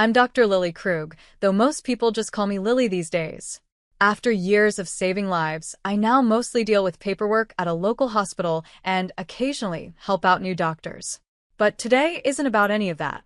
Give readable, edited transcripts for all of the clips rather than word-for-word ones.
I'm Dr. Lily Krug, though most people just call me Lily these days. After years of saving lives, I now mostly deal with paperwork at a local hospital and occasionally help out new doctors. But today isn't about any of that.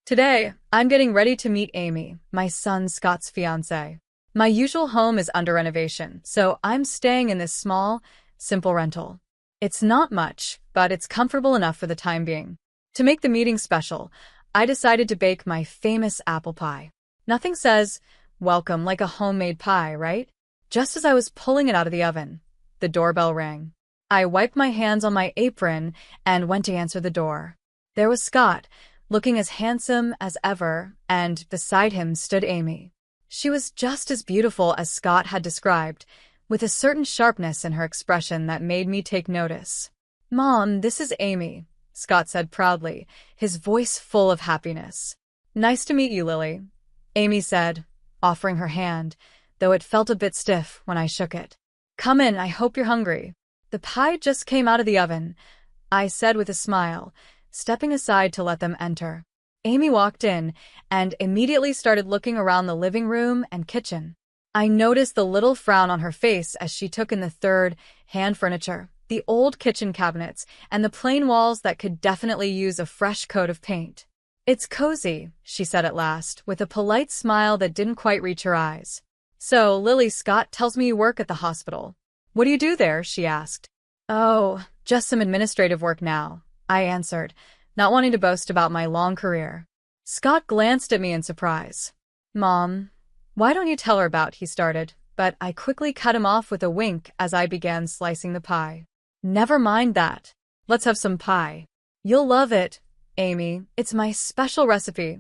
Today, I'm getting ready to meet Amy, my son Scott's fiancée. My usual home is under renovation, so I'm staying in this small, simple rental. It's not much, but it's comfortable enough for the time being. To make the meeting special, I decided to bake my famous apple pie. Nothing says, welcome like a homemade pie, right? Just as I was pulling it out of the oven, the doorbell rang. I wiped my hands on my apron and went to answer the door. There was Scott, looking as handsome as ever, and beside him stood Amy. She was just as beautiful as Scott had described, with a certain sharpness in her expression that made me take notice. "Mom, this is Amy," Scott said proudly, his voice full of happiness. "Nice to meet you, Lily," Amy said, offering her hand, though it felt a bit stiff when I shook it. "Come in, I hope you're hungry." "The pie just came out of the oven," I said with a smile, stepping aside to let them enter. Amy walked in and immediately started looking around the living room and kitchen. I noticed the little frown on her face as she took in the third-hand furniture, the old kitchen cabinets, and the plain walls that could definitely use a fresh coat of paint. "It's cozy," she said at last, with a polite smile that didn't quite reach her eyes. "So, Lily, Scott tells me you work at the hospital. What do you do there?" she asked. "Oh, just some administrative work now," I answered, not wanting to boast about my long career. Scott glanced at me in surprise. "Mom, why don't you tell her about," he started, but I quickly cut him off with a wink as I began slicing the pie. "Never mind that. Let's have some pie. You'll love it, Amy. It's my special recipe,"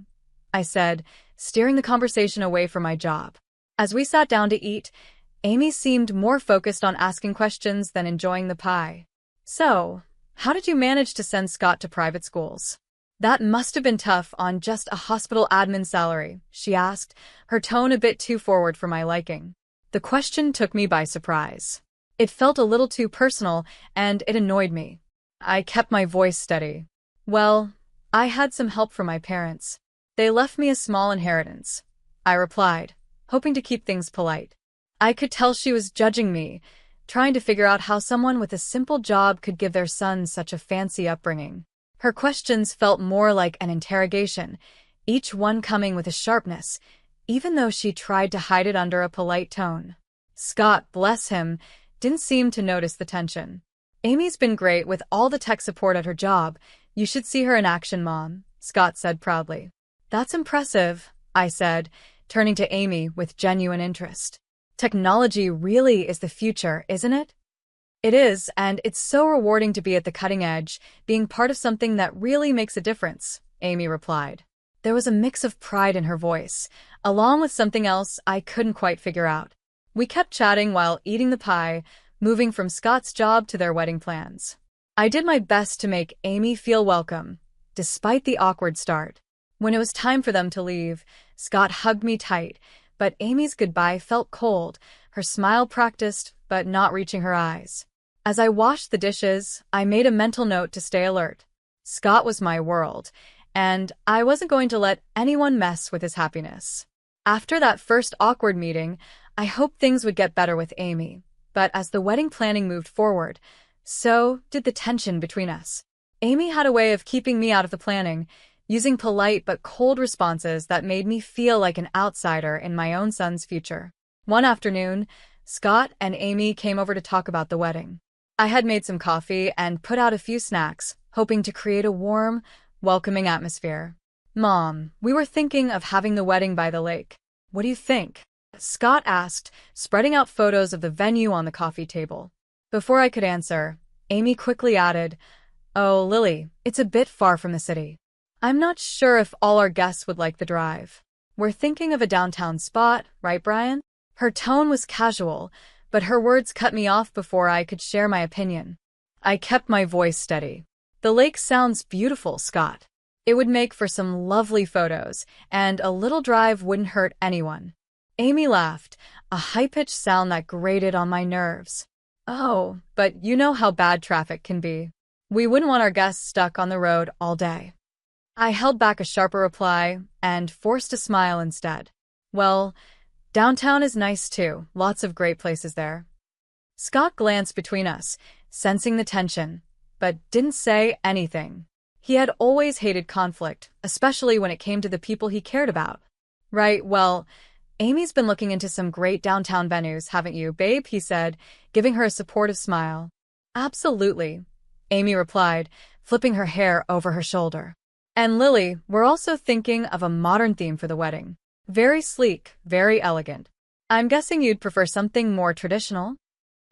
I said, steering the conversation away from my job. As we sat down to eat, Amy seemed more focused on asking questions than enjoying the pie. "So, how did you manage to send Scott to private schools? That must have been tough on just a hospital admin salary," she asked, her tone a bit too forward for my liking. The question took me by surprise. It felt a little too personal, and it annoyed me. I kept my voice steady. "Well, I had some help from my parents. They left me a small inheritance," I replied, hoping to keep things polite. I could tell she was judging me, trying to figure out how someone with a simple job could give their son such a fancy upbringing. Her questions felt more like an interrogation, each one coming with a sharpness, even though she tried to hide it under a polite tone. Scott, bless him, didn't seem to notice the tension. "Amy's been great with all the tech support at her job. You should see her in action, Mom," Scott said proudly. "That's impressive," I said, turning to Amy with genuine interest. "Technology really is the future, isn't it?" "It is, and it's so rewarding to be at the cutting edge, being part of something that really makes a difference," Amy replied. There was a mix of pride in her voice, along with something else I couldn't quite figure out. We kept chatting while eating the pie, moving from Scott's job to their wedding plans. I did my best to make Amy feel welcome, despite the awkward start. When it was time for them to leave, Scott hugged me tight, but Amy's goodbye felt cold, her smile practiced but not reaching her eyes. As I washed the dishes, I made a mental note to stay alert. Scott was my world, and I wasn't going to let anyone mess with his happiness. After that first awkward meeting, I hoped things would get better with Amy, but as the wedding planning moved forward, so did the tension between us. Amy had a way of keeping me out of the planning, using polite but cold responses that made me feel like an outsider in my own son's future. One afternoon, Scott and Amy came over to talk about the wedding. I had made some coffee and put out a few snacks, hoping to create a warm, welcoming atmosphere. "Mom, we were thinking of having the wedding by the lake. What do you think?" Scott asked, spreading out photos of the venue on the coffee table. Before I could answer, Amy quickly added, "Oh, Lily, it's a bit far from the city. I'm not sure if all our guests would like the drive. We're thinking of a downtown spot, right, Brian?" Her tone was casual, but her words cut me off before I could share my opinion. I kept my voice steady. "The lake sounds beautiful, Scott. It would make for some lovely photos, and a little drive wouldn't hurt anyone." Amy laughed, a high-pitched sound that grated on my nerves. "Oh, but you know how bad traffic can be. We wouldn't want our guests stuck on the road all day." I held back a sharper reply and forced a smile instead. Well, downtown is nice too, lots of great places there. Scott glanced between us, sensing the tension, but didn't say anything. He had always hated conflict, especially when it came to the people he cared about. Right, well, Amy's been looking into some great downtown venues, haven't you, babe? He said, giving her a supportive smile. Absolutely, Amy replied, flipping her hair over her shoulder. And Lily, we're also thinking of a modern theme for the wedding. Very sleek, very elegant. I'm guessing you'd prefer something more traditional?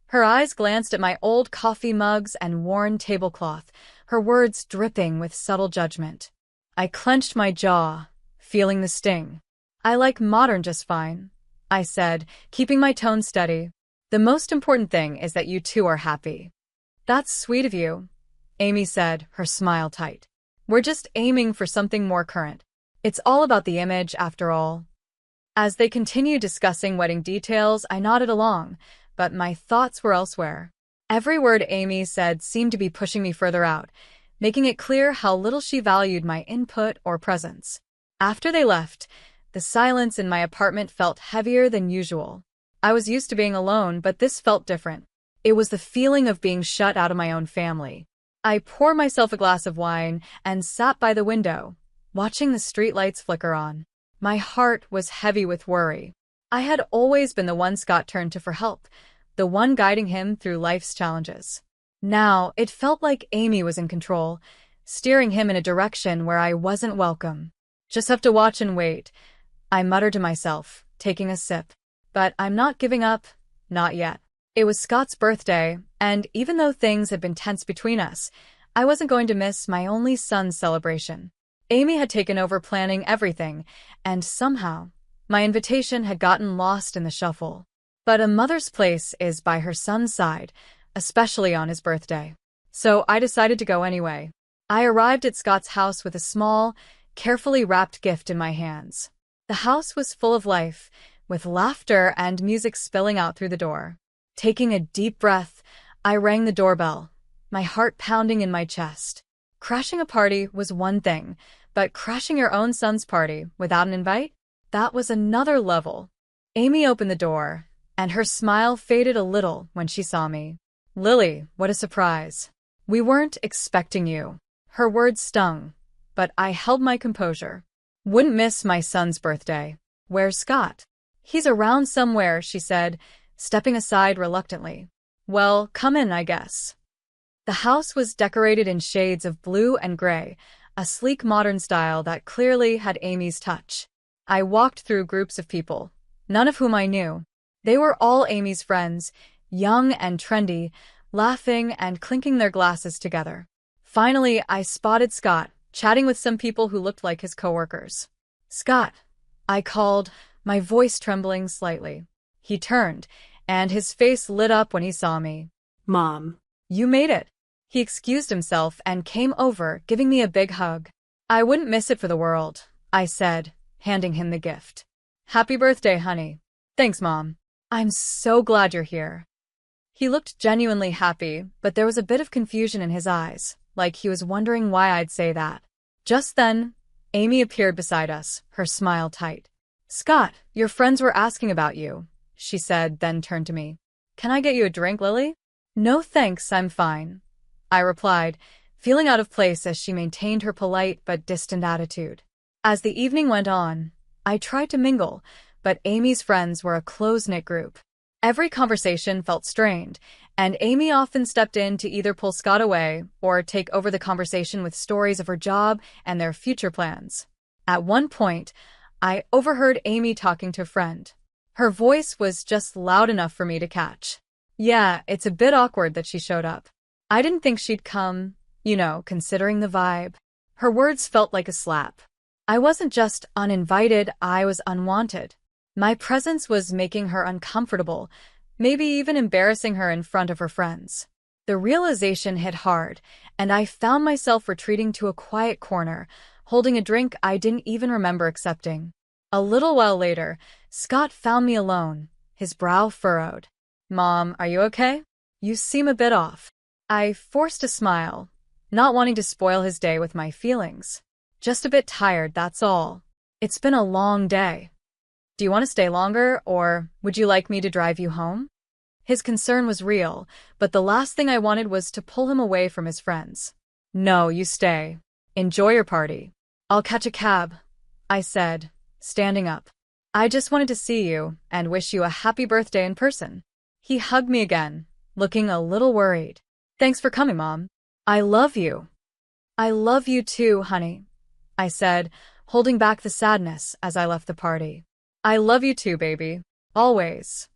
Her eyes glanced at my old coffee mugs and worn tablecloth, her words dripping with subtle judgment. I clenched my jaw, feeling the sting. I like modern just fine, I said, keeping my tone steady. The most important thing is that you two are happy. That's sweet of you, Amy said, her smile tight. We're just aiming for something more current. It's all about the image, after all. As they continued discussing wedding details, I nodded along, but my thoughts were elsewhere. Every word Amy said seemed to be pushing me further out, making it clear how little she valued my input or presence. After they left, the silence in my apartment felt heavier than usual. I was used to being alone, but this felt different. It was the feeling of being shut out of my own family. I poured myself a glass of wine and sat by the window, watching the streetlights flicker on. My heart was heavy with worry. I had always been the one Scott turned to for help, the one guiding him through life's challenges. Now, it felt like Amy was in control, steering him in a direction where I wasn't welcome. Just have to watch and wait, I muttered to myself, taking a sip. But I'm not giving up, not yet. It was Scott's birthday, and even though things had been tense between us, I wasn't going to miss my only son's celebration. Amy had taken over planning everything, and somehow, my invitation had gotten lost in the shuffle. But a mother's place is by her son's side, especially on his birthday. So I decided to go anyway. I arrived at Scott's house with a small, carefully wrapped gift in my hands. The house was full of life, with laughter and music spilling out through the door. Taking a deep breath, I rang the doorbell, my heart pounding in my chest. Crashing a party was one thing, but crashing your own son's party without an invite? That was another level. Amy opened the door, and her smile faded a little when she saw me. Lily, what a surprise. We weren't expecting you. Her words stung, but I held my composure. Wouldn't miss my son's birthday. Where's Scott? He's around somewhere, she said, stepping aside reluctantly. Well, come in, I guess. The house was decorated in shades of blue and gray, a sleek modern style that clearly had Amy's touch. I walked through groups of people, none of whom I knew. They were all Amy's friends, young and trendy, laughing and clinking their glasses together. Finally, I spotted Scott, chatting with some people who looked like his coworkers. Scott, I called, my voice trembling slightly. He turned, and his face lit up when he saw me. Mom. You made it. He excused himself and came over, giving me a big hug. I wouldn't miss it for the world, I said, handing him the gift. Happy birthday, honey. Thanks, Mom. I'm so glad you're here. He looked genuinely happy, but there was a bit of confusion in his eyes, like he was wondering why I'd say that. Just then, Amy appeared beside us, her smile tight. Scott, your friends were asking about you, she said, then turned to me. Can I get you a drink, Lily? No thanks, I'm fine, I replied, feeling out of place as she maintained her polite but distant attitude. As the evening went on, I tried to mingle, but Amy's friends were a close-knit group. Every conversation felt strained, and Amy often stepped in to either pull Scott away or take over the conversation with stories of her job and their future plans. At one point, I overheard Amy talking to a friend. Her voice was just loud enough for me to catch. Yeah, it's a bit awkward that she showed up. I didn't think she'd come, considering the vibe. Her words felt like a slap. I wasn't just uninvited, I was unwanted. My presence was making her uncomfortable, maybe even embarrassing her in front of her friends. The realization hit hard, and I found myself retreating to a quiet corner, holding a drink I didn't even remember accepting. A little while later, Scott found me alone, his brow furrowed. Mom, are you okay? You seem a bit off. I forced a smile, not wanting to spoil his day with my feelings. Just a bit tired, that's all. It's been a long day. Do you want to stay longer, or would you like me to drive you home? His concern was real, but the last thing I wanted was to pull him away from his friends. No, you stay. Enjoy your party. I'll catch a cab, I said, standing up. I just wanted to see you and wish you a happy birthday in person. He hugged me again, looking a little worried. Thanks for coming, Mom. I love you. I love you too, honey, I said, holding back the sadness as I left the party. I love you too, baby. Always.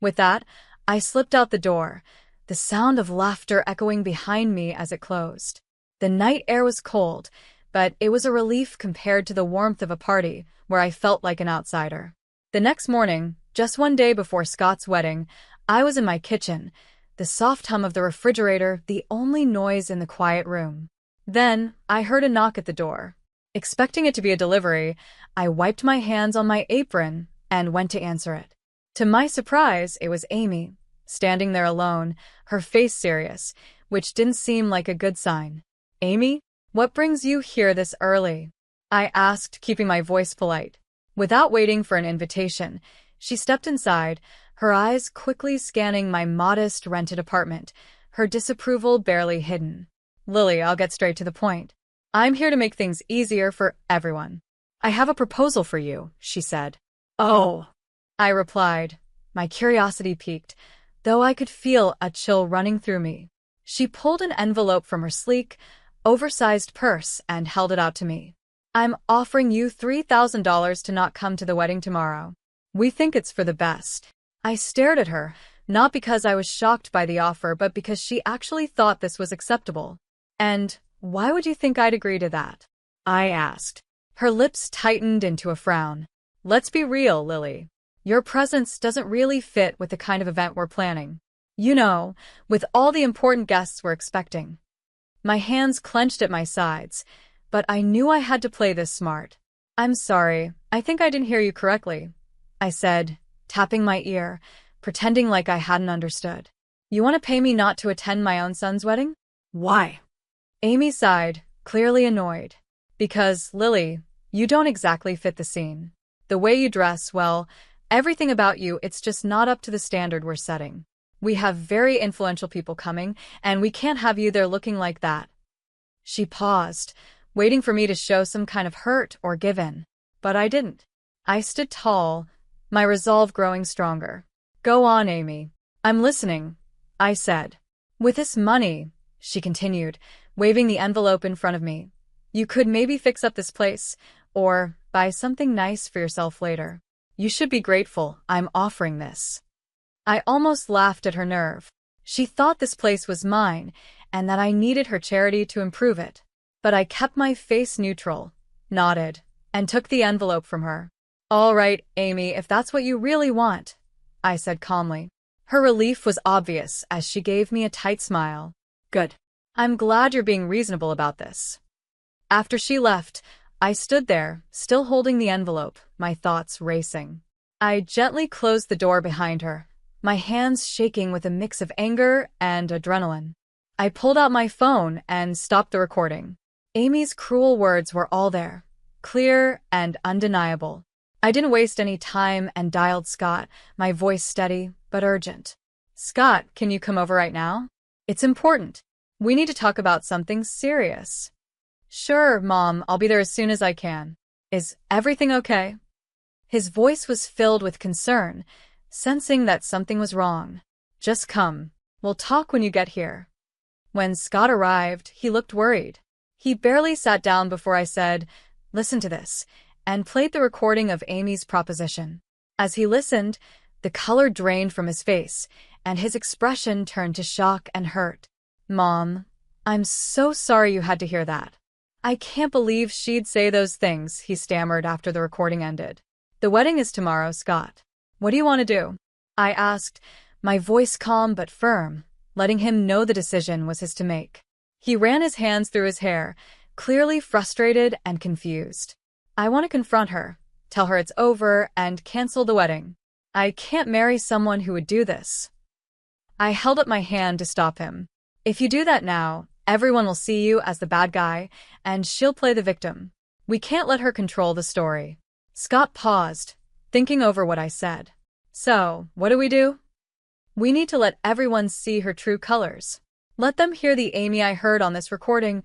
With that, I slipped out the door, the sound of laughter echoing behind me as it closed. The night air was cold, but it was a relief compared to the warmth of a party where I felt like an outsider. The next morning, just one day before Scott's wedding, I was in my kitchen, the soft hum of the refrigerator the only noise in the quiet room. Then, I heard a knock at the door. Expecting it to be a delivery, I wiped my hands on my apron and went to answer it. To my surprise, it was Amy, standing there alone, her face serious, which didn't seem like a good sign. Amy, what brings you here this early? I asked, keeping my voice polite. Without waiting for an invitation, she stepped inside, her eyes quickly scanning my modest rented apartment, her disapproval barely hidden. Lily, I'll get straight to the point. I'm here to make things easier for everyone. I have a proposal for you, she said. Oh, I replied, my curiosity piqued, though I could feel a chill running through me. She pulled an envelope from her sleek, oversized purse and held it out to me. I'm offering you $3,000 to not come to the wedding tomorrow. We think it's for the best. I stared at her, not because I was shocked by the offer, but because she actually thought this was acceptable. And why would you think I'd agree to that? I asked. Her lips tightened into a frown. Let's be real, Lily. Your presence doesn't really fit with the kind of event we're planning. You know, with all the important guests we're expecting. My hands clenched at my sides, but I knew I had to play this smart. I'm sorry, I think I didn't hear you correctly, I said, tapping my ear, pretending like I hadn't understood. You want to pay me not to attend my own son's wedding? Why? Amy sighed, clearly annoyed. Because, Lily, you don't exactly fit the scene. The way you dress, well, everything about you, it's just not up to the standard we're setting. We have very influential people coming, and we can't have you there looking like that. She paused, waiting for me to show some kind of hurt or give in. But I didn't. I stood tall, my resolve growing stronger. Go on, Amy. I'm listening, I said. With this money, she continued, waving the envelope in front of me, you could maybe fix up this place, or buy something nice for yourself later. You should be grateful I'm offering this. I almost laughed at her nerve. She thought this place was mine, and that I needed her charity to improve it. But I kept my face neutral, nodded, and took the envelope from her. All right, Amy, if that's what you really want, I said calmly. Her relief was obvious as she gave me a tight smile. Good. I'm glad you're being reasonable about this. After she left, I stood there, still holding the envelope, my thoughts racing. I gently closed the door behind her, my hands shaking with a mix of anger and adrenaline. I pulled out my phone and stopped the recording. Amy's cruel words were all there, clear and undeniable. I didn't waste any time and dialed Scott, my voice steady but urgent. Scott, can you come over right now? It's important. We need to talk about something serious. Sure, Mom, I'll be there as soon as I can. Is everything okay? His voice was filled with concern, sensing that something was wrong. Just come. We'll talk when you get here. When Scott arrived, he looked worried. He barely sat down before I said, listen to this, and played the recording of Amy's proposition. As he listened, the color drained from his face, and his expression turned to shock and hurt. Mom, I'm so sorry you had to hear that. I can't believe she'd say those things, he stammered after the recording ended. The wedding is tomorrow, Scott. What do you want to do? I asked, my voice calm but firm, letting him know the decision was his to make. He ran his hands through his hair, clearly frustrated and confused. I want to confront her, tell her it's over, and cancel the wedding. I can't marry someone who would do this. I held up my hand to stop him. If you do that now, everyone will see you as the bad guy, and she'll play the victim. We can't let her control the story. Scott paused, thinking over what I said. So, what do? We need to let everyone see her true colors. Let them hear the Amy I heard on this recording,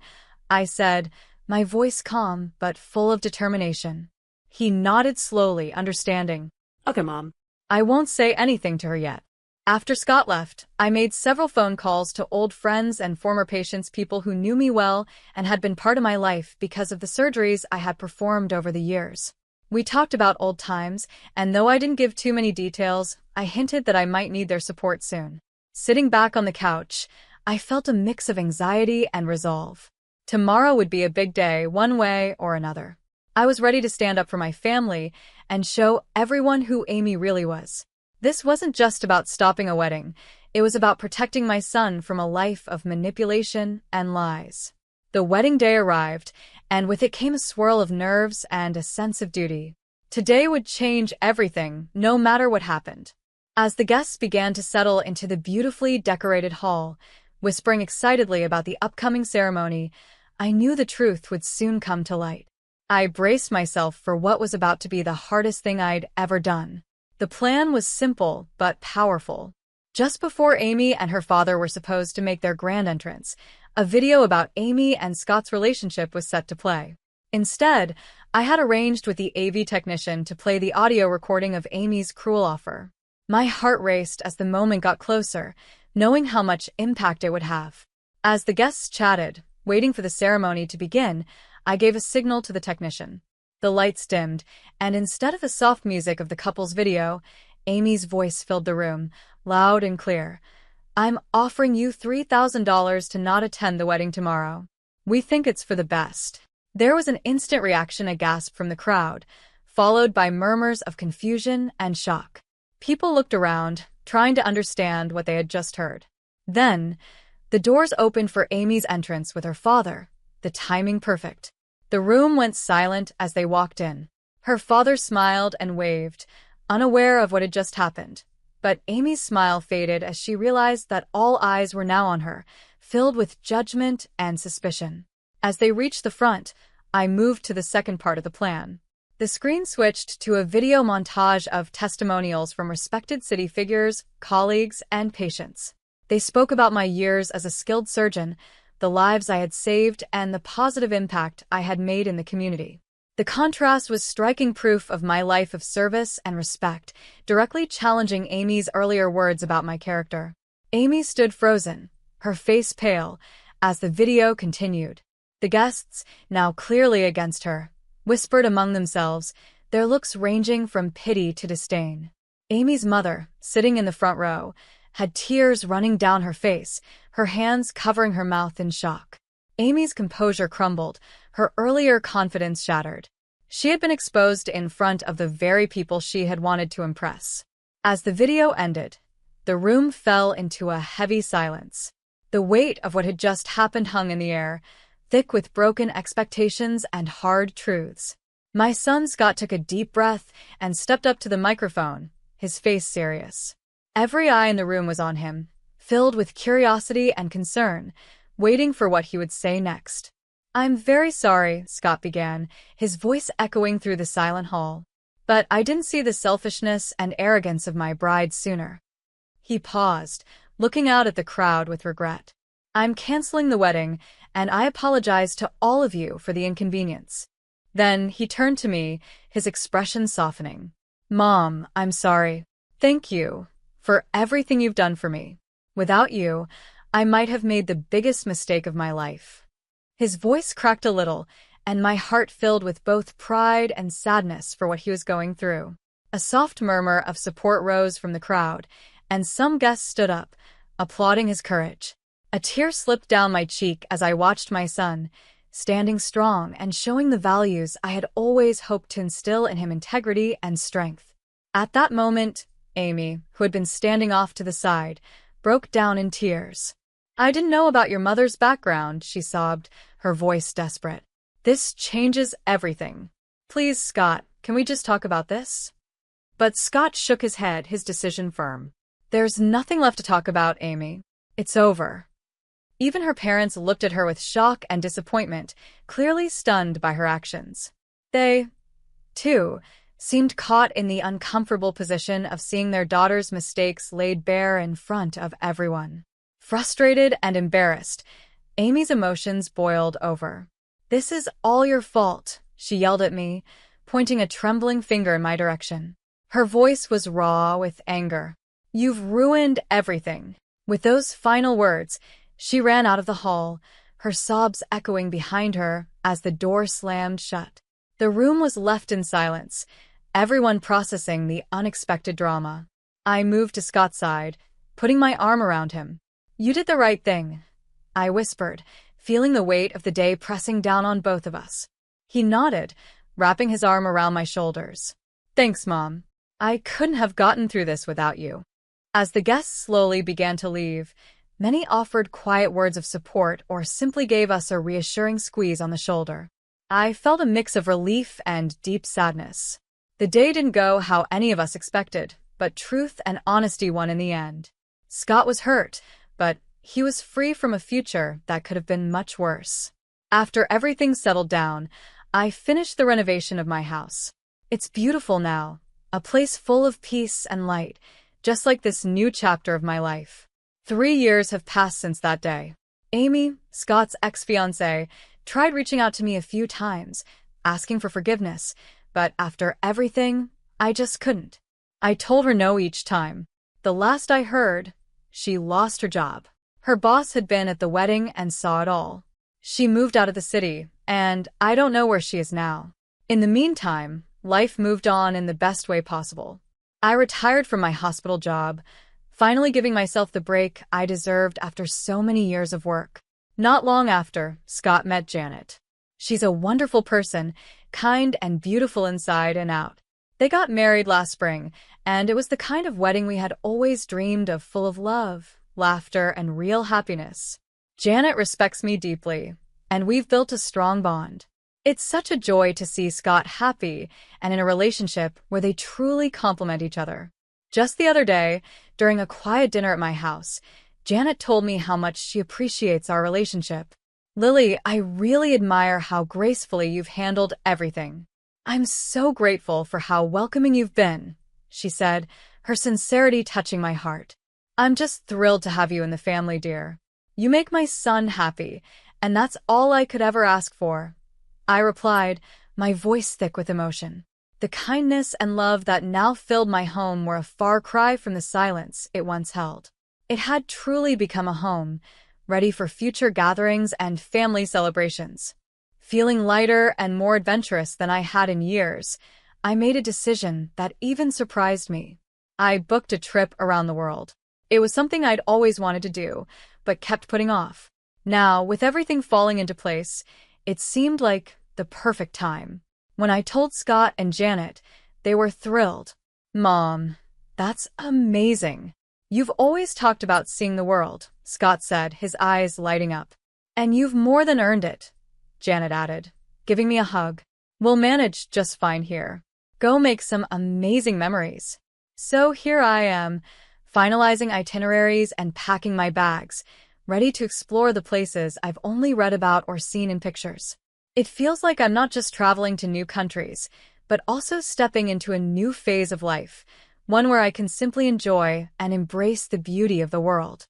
I said, my voice calm but full of determination. He nodded slowly, understanding. Okay, Mom. I won't say anything to her yet. After Scott left, I made several phone calls to old friends and former patients, people who knew me well and had been part of my life because of the surgeries I had performed over the years. We talked about old times, and though I didn't give too many details, I hinted that I might need their support soon. Sitting back on the couch, I felt a mix of anxiety and resolve. Tomorrow would be a big day, one way or another. I was ready to stand up for my family and show everyone who Amy really was. This wasn't just about stopping a wedding. It was about protecting my son from a life of manipulation and lies. The wedding day arrived, and with it came a swirl of nerves and a sense of duty. Today would change everything, no matter what happened. As the guests began to settle into the beautifully decorated hall, whispering excitedly about the upcoming ceremony, I knew the truth would soon come to light. I braced myself for what was about to be the hardest thing I'd ever done. The plan was simple but powerful. Just before Amy and her father were supposed to make their grand entrance, a video about Amy and Scott's relationship was set to play. Instead, I had arranged with the AV technician to play the audio recording of Amy's cruel offer. My heart raced as the moment got closer, knowing how much impact it would have. As the guests chatted, waiting for the ceremony to begin, I gave a signal to the technician. The lights dimmed, and instead of the soft music of the couple's video, Amy's voice filled the room, loud and clear. I'm offering you $3,000 to not attend the wedding tomorrow. We think it's for the best. There was an instant reaction, a gasp from the crowd, followed by murmurs of confusion and shock. People looked around, trying to understand what they had just heard. Then, the doors opened for Amy's entrance with her father, the timing perfect. The room went silent as they walked in. Her father smiled and waved, unaware of what had just happened. But Amy's smile faded as she realized that all eyes were now on her, filled with judgment and suspicion. As they reached the front, I moved to the second part of the plan. The screen switched to a video montage of testimonials from respected city figures, colleagues, and patients. They spoke about my years as a skilled surgeon, the lives I had saved, and the positive impact I had made in the community. The contrast was striking proof of my life of service and respect, directly challenging Amy's earlier words about my character. Amy stood frozen, her face pale, as the video continued. The guests, now clearly against her, whispered among themselves, their looks ranging from pity to disdain. Amy's mother, sitting in the front row, had tears running down her face, her hands covering her mouth in shock. Amy's composure crumbled, her earlier confidence shattered. She had been exposed in front of the very people she had wanted to impress. As the video ended, the room fell into a heavy silence. The weight of what had just happened hung in the air, thick with broken expectations and hard truths. My son Scott took a deep breath and stepped up to the microphone, his face serious. Every eye in the room was on him, filled with curiosity and concern, waiting for what he would say next. I'm very sorry, Scott began, his voice echoing through the silent hall. But I didn't see the selfishness and arrogance of my bride sooner. He paused, looking out at the crowd with regret. I'm canceling the wedding, and I apologize to all of you for the inconvenience. Then he turned to me, his expression softening. Mom, I'm sorry. Thank you for everything you've done for me. Without you, I might have made the biggest mistake of my life. His voice cracked a little, and my heart filled with both pride and sadness for what he was going through. A soft murmur of support rose from the crowd, and some guests stood up, applauding his courage. A tear slipped down my cheek as I watched my son, standing strong and showing the values I had always hoped to instill in him: integrity and strength. At that moment, Amy, who had been standing off to the side, broke down in tears. I didn't know about your mother's background, she sobbed, her voice desperate. This changes everything. Please, Scott, can we just talk about this? But Scott shook his head, his decision firm. There's nothing left to talk about, Amy. It's over. Even her parents looked at her with shock and disappointment, clearly stunned by her actions. They, too, seemed caught in the uncomfortable position of seeing their daughter's mistakes laid bare in front of everyone. Frustrated and embarrassed, Amy's emotions boiled over. "This is all your fault," she yelled at me, pointing a trembling finger in my direction. Her voice was raw with anger. "You've ruined everything." With those final words, she ran out of the hall, her sobs echoing behind her as the door slammed shut. The room was left in silence, everyone processing the unexpected drama. I moved to Scott's side, putting my arm around him. "You did the right thing," I whispered, feeling the weight of the day pressing down on both of us. He nodded, wrapping his arm around my shoulders. "Thanks, Mom. I couldn't have gotten through this without you." As the guests slowly began to leave, many offered quiet words of support or simply gave us a reassuring squeeze on the shoulder. I felt a mix of relief and deep sadness. The day didn't go how any of us expected, but truth and honesty won in the end. Scott was hurt, but he was free from a future that could have been much worse. After everything settled down, I finished the renovation of my house. It's beautiful now, a place full of peace and light, just like this new chapter of my life. 3 years have passed since that day. Amy, Scott's ex-fiancée, tried reaching out to me a few times, asking for forgiveness, but after everything, I just couldn't. I told her no each time. The last I heard, she lost her job. Her boss had been at the wedding and saw it all. She moved out of the city, and I don't know where she is now. In the meantime, life moved on in the best way possible. I retired from my hospital job, finally giving myself the break I deserved after so many years of work. Not long after, Scott met Janet. She's a wonderful person, kind and beautiful inside and out. They got married last spring, and it was the kind of wedding we had always dreamed of, full of love, laughter, and real happiness. Janet respects me deeply, and we've built a strong bond. It's such a joy to see Scott happy and in a relationship where they truly complement each other. Just the other day, during a quiet dinner at my house, Janet told me how much she appreciates our relationship. "Lily, I really admire how gracefully you've handled everything. I'm so grateful for how welcoming you've been," she said, her sincerity touching my heart. "I'm just thrilled to have you in the family, dear. You make my son happy, and that's all I could ever ask for," I replied, my voice thick with emotion. The kindness and love that now filled my home were a far cry from the silence it once held. It had truly become a home, ready for future gatherings and family celebrations. Feeling lighter and more adventurous than I had in years, I made a decision that even surprised me. I booked a trip around the world. It was something I'd always wanted to do, but kept putting off. Now, with everything falling into place, it seemed like the perfect time. When I told Scott and Janet, they were thrilled. "Mom, that's amazing. You've always talked about seeing the world," Scott said, his eyes lighting up. "And you've more than earned it," Janet added, giving me a hug. "We'll manage just fine here. Go make some amazing memories." So here I am, finalizing itineraries and packing my bags, ready to explore the places I've only read about or seen in pictures. It feels like I'm not just traveling to new countries, but also stepping into a new phase of life, one where I can simply enjoy and embrace the beauty of the world.